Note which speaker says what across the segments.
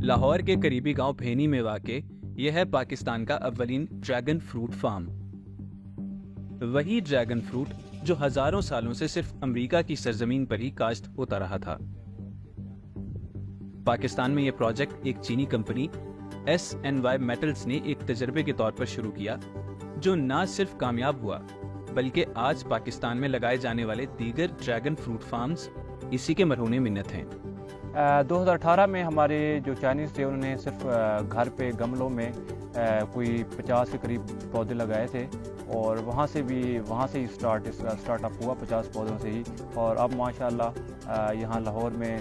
Speaker 1: لاہور کے قریبی گاؤں بھینی میں واقع یہ ہے پاکستان کا اولین ڈریگن فروٹ فارم۔ وہی ڈریگن فروٹ جو ہزاروں سالوں سے صرف امریکہ کی سرزمین پر ہی کاشت ہوتا رہا تھا۔ پاکستان میں یہ پروجیکٹ ایک چینی کمپنی SNY میٹلز نے ایک تجربے کے طور پر شروع کیا، جو نہ صرف کامیاب ہوا بلکہ آج پاکستان میں لگائے جانے والے دیگر ڈریگن فروٹ فارمز اسی کے مرہون منت ہیں۔
Speaker 2: 2018 میں ہمارے جو چائنیز تھے انہوں نے صرف گھر پہ گملوں میں کوئی 50 کے قریب پودے لگائے تھے، اور وہاں سے ہی اسٹارٹ اپ ہوا 50 پودوں سے ہی، اور اب ماشاءاللہ یہاں لاہور میں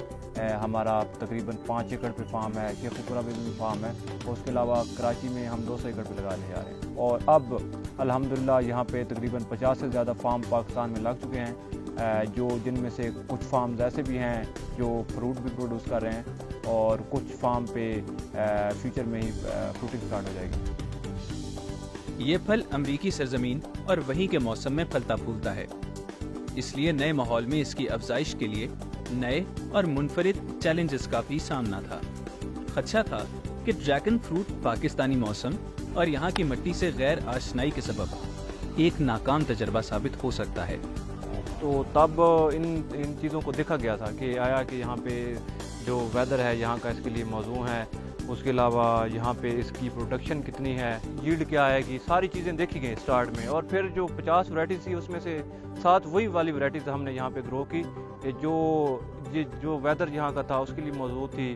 Speaker 2: ہمارا تقریباً 5 ایکڑ پہ فارم ہے، شیخو پورہ میں بھی فارم ہے، اور اس کے علاوہ کراچی میں ہم 200 ایکڑ پہ لگانے جا رہے ہیں، اور اب الحمدللہ یہاں پہ تقریباً 50 سے زیادہ فارم پاکستان میں لگ چکے ہیں، جن میں سے کچھ فارمز ایسے بھی ہیں جو فروٹ بھی پروڈیوس کر رہے ہیں، اور کچھ فارم پہ فیوچر میں ہی فروٹنگ سٹارٹ ہو جائے گی۔
Speaker 1: یہ پھل امریکی سرزمین اور وہیں کے موسم میں پھلتا پھولتا ہے، اس لیے نئے ماحول میں اس کی افزائش کے لیے نئے اور منفرد چیلنجز کا بھی سامنا تھا۔ خدشہ تھا کہ ڈریگن فروٹ پاکستانی موسم اور یہاں کی مٹی سے غیر آشنائی کے سبب ایک ناکام تجربہ ثابت ہو سکتا ہے۔
Speaker 2: تو تب ان چیزوں کو دیکھا گیا تھا کہ آیا کہ یہاں پہ جو ویدر ہے یہاں کا اس کے لیے موزوں ہے، اس کے علاوہ یہاں پہ اس کی پروڈکشن کتنی ہے، ییلڈ کیا ہے گی، ساری چیزیں دیکھی گئی اسٹارٹ میں، اور پھر جو 50 ورائٹیز تھی اس میں سے 7 وہی والی ورائٹیز ہم نے یہاں پہ گرو کی جو ویدر یہاں کا تھا اس کے لیے موزوں تھی۔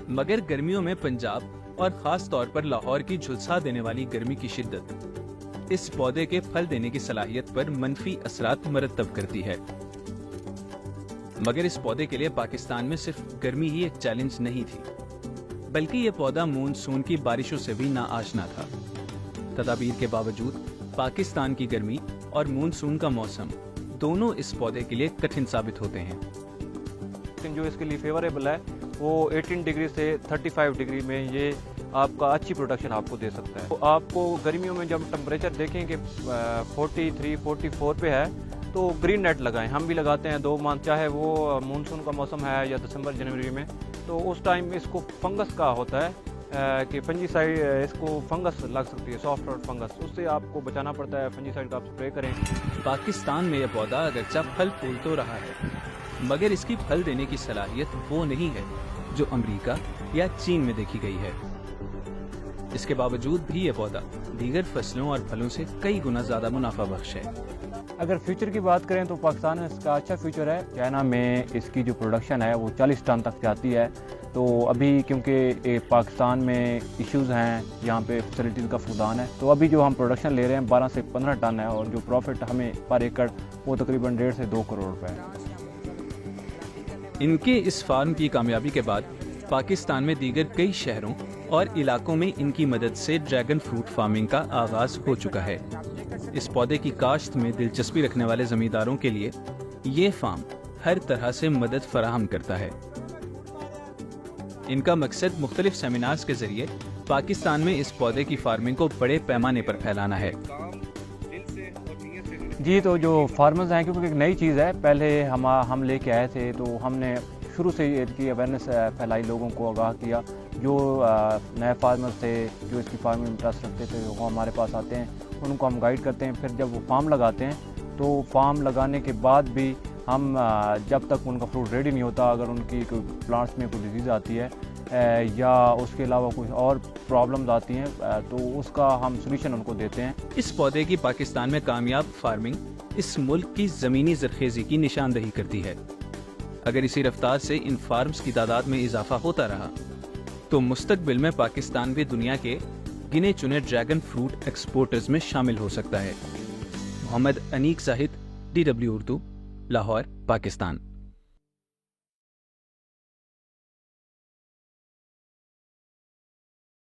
Speaker 1: مگر گرمیوں میں پنجاب اور خاص طور پر لاہور کی جھلسا دینے والی گرمی کی شدت اس پودے کے پھل دینے کی صلاحیت پر منفی اثرات مرتب کرتی ہے۔ مگر اس پودے کے لیے پاکستان میں صرف گرمی ہی ایک چیلنج نہیں تھی، بلکہ یہ پودا مونسون کی بارشوں سے بھی ناآشنا تھا۔ تدابیر کے باوجود پاکستان کی گرمی اور مونسون کا موسم دونوں اس پودے کے لیے کٹھن ثابت ہوتے ہیں۔
Speaker 2: لیکن جو اس کے لیے فیوریبل ہے وہ 18 ڈگری سے 35 ڈگری میں یہ آپ کا اچھی پروڈکشن آپ کو دے سکتا ہے۔ تو آپ کو گرمیوں میں جب ٹمپریچر دیکھیں کہ 43 44 پہ ہے تو گرین نیٹ لگائیں، ہم بھی لگاتے ہیں 2 ماہ، چاہے وہ مونسون کا موسم ہے یا دسمبر جنوری میں، تو اس ٹائم اس کو فنگس کا ہوتا ہے کہ فنجی سائڈ اس کو فنگس لگ سکتی ہے، سافٹ اور فنگس، اس سے آپ کو بچانا پڑتا ہے، فنجی سائڈ کا آپ اسپرے کریں۔
Speaker 1: پاکستان میں یہ پودا اگرچہ پھل پھول تو رہا ہے، مگر اس کی پھل دینے کی صلاحیت وہ نہیں ہے جو امریکہ یا چین میں دیکھی گئی ہے۔ اس کے باوجود بھی یہ پودا دیگر فصلوں اور پھلوں سے کئی گنا زیادہ منافع بخش ہے۔
Speaker 2: اگر فیوچر کی بات کریں تو پاکستان میں اس کا اچھا فیوچر ہے۔ چائنا میں اس کی جو پروڈکشن ہے وہ 40 ٹن تک جاتی ہے، تو ابھی کیونکہ پاکستان میں ایشوز ہیں، یہاں پہ فیسلٹیز کا فقدان ہے، تو ابھی جو ہم پروڈکشن لے رہے ہیں 12 سے 15 ٹن ہے، اور جو پروفٹ ہمیں پر ایکڑ وہ تقریباً 1.5 سے 2 کروڑ روپے ہے۔
Speaker 1: ان کے اس فارم کی کامیابی کے بعد پاکستان میں دیگر کئی شہروں اور علاقوں میں ان کی مدد سے ڈریگن فروٹ فارمنگ کا آغاز ہو چکا ہے۔ اس پودے کی کاشت میں دلچسپی رکھنے والے زمینداروں کے لیے یہ فارم ہر طرح سے مدد فراہم کرتا ہے۔ ان کا مقصد مختلف سیمینارز کے ذریعے پاکستان میں اس پودے کی فارمنگ کو بڑے پیمانے پر پھیلانا ہے۔
Speaker 2: جی، تو جو فارمرز ہیں، کیونکہ ایک نئی چیز ہے، پہلے ہم لے کے آئے تھے تو ہم نے شروع سے اس کی اویئرنیس پھیلائی، لوگوں کو آگاہ کیا، جو نئے فارمرز تھے جو اس کی فارمنگ میں انٹرسٹ رکھتے تھے وہ ہمارے پاس آتے ہیں، ان کو ہم گائیڈ کرتے ہیں، پھر جب وہ فارم لگاتے ہیں تو فارم لگانے کے بعد بھی ہم جب تک ان کا فروٹ ریڈی نہیں ہوتا، اگر ان کی کوئی پلانٹس میں کوئی ڈیزیز آتی ہے یا اس کے علاوہ کوئی اور پرابلمز آتی ہیں تو اس کا ہم سولوشن ان کو دیتے ہیں۔
Speaker 1: اس پودے کی پاکستان میں کامیاب فارمنگ اس ملک کی زمینی زرخیزی کی نشاندہی کرتی ہے۔ اگر اسی رفتار سے ان فارمز کی تعداد میں اضافہ ہوتا رہا تو مستقبل میں پاکستان بھی دنیا کے گنے چنے ڈریگن فروٹ ایکسپورٹرز میں شامل ہو سکتا ہے۔ محمد انیق زاہد، DW اردو، لاہور، پاکستان۔